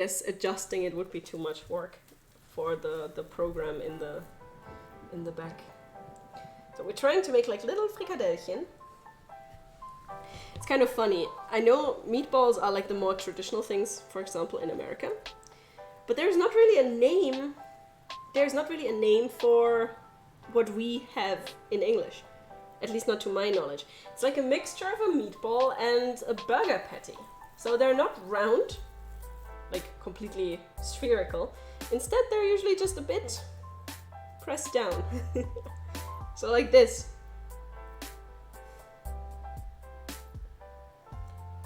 guess adjusting it would be too much work for the program in the back. So we're trying to make like little frikadellchen. It's kind of funny. I know meatballs are like the more traditional things, for example, in America. But there's not really a name. There's not really a name for what we have in English. At least not to my knowledge. It's like a mixture of a meatball and a burger patty. So they're not round, like completely spherical. Instead, they're usually just a bit pressed down. So like this.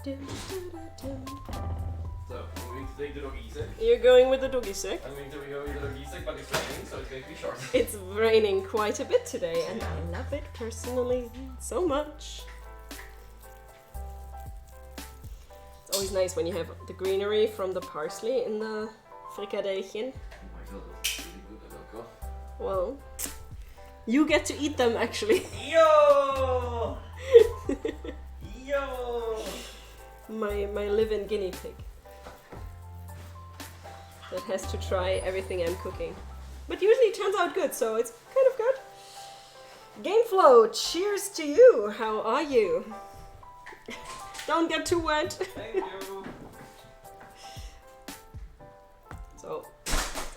So, I'm going to take the doggy sack. You're going with the doggy sack? I'm going to go with the doggy sack, but it's raining, so it's going to be short. It's raining quite a bit today, and I love it personally so much. It's always nice when you have the greenery from the parsley in the frikadellchen. Oh my god, that's really good, Adelko. Well, you get to eat them actually. Yo! Yo! My live-in guinea pig. That has to try everything I'm cooking. But usually it turns out good, so it's kind of good. Gameflow, cheers to you. How are you? Don't get too wet. Thank you. So,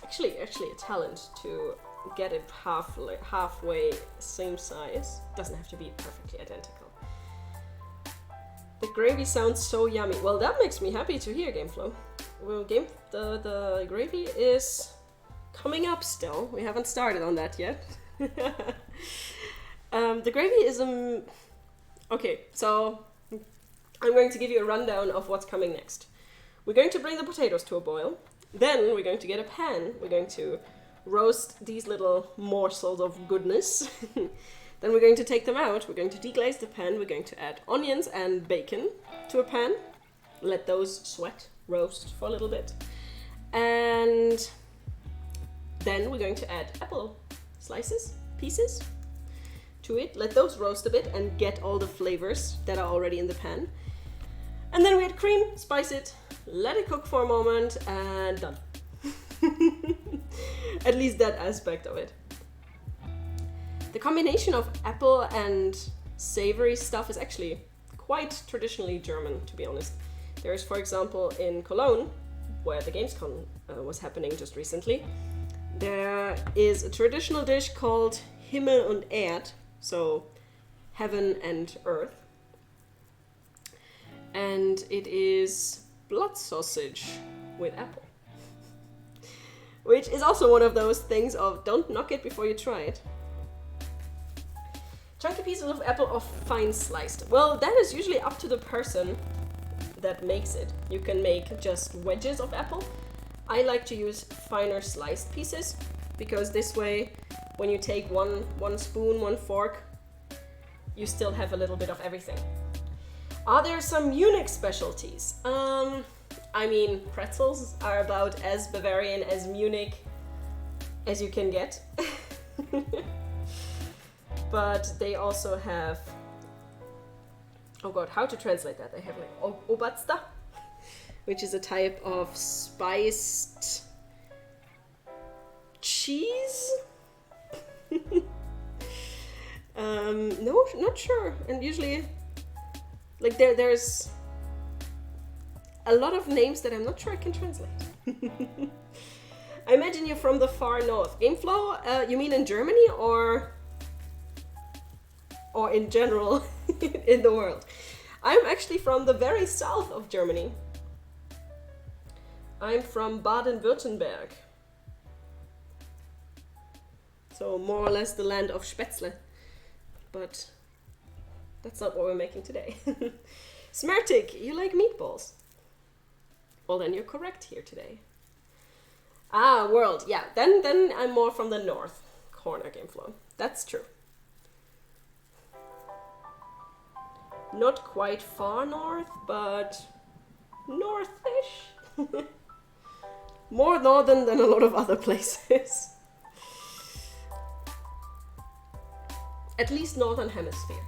actually a talent to get it halfway same size. Doesn't have to be perfectly identical. The gravy sounds so yummy. Well, that makes me happy to hear, Gameflow. Well, the gravy is coming up still. We haven't started on that yet. The gravy is okay, so I'm going to give you a rundown of what's coming next. We're going to bring the potatoes to a boil. Then we're going to get a pan. We're going to roast these little morsels of goodness. Then we're going to take them out. We're going to deglaze the pan. We're going to add onions and bacon to a pan. Let those sweat, roast for a little bit. And then we're going to add apple slices, pieces to it. Let those roast a bit and get all the flavors that are already in the pan. And then we add cream, spice it, let it cook for a moment, and done. At least that aspect of it. The combination of apple and savory stuff is actually quite traditionally German, to be honest. There is, for example, in Cologne, where the Gamescom was happening just recently, there is a traditional dish called Himmel und Erd, so heaven and earth. And it is blood sausage with apple. Which is also one of those things of don't knock it before you try it. Chunky pieces of apple or fine sliced. Well, that is usually up to the person that makes it. You can make just wedges of apple. I like to use finer sliced pieces because this way, when you take one spoon, one fork, you still have a little bit of everything. Are there some Munich specialties? I mean, pretzels are about as Bavarian as Munich as you can get. But they also have, oh god, how to translate that? They have like Oberster, which is a type of spiced cheese? No, not sure. And usually, like there's a lot of names that I'm not sure I can translate. I imagine you're from the far north. Gameflow, you mean in Germany or in general in the world? I'm actually from the very south of Germany. I'm from Baden-Württemberg. So more or less the land of Spätzle. But that's not what we're making today. Smertik, you like meatballs? Well, then you're correct here today. Ah, world. Yeah, then I'm more from the north corner, Gameflow. That's true. Not quite far north, but northish. More northern than a lot of other places. At least northern hemisphere.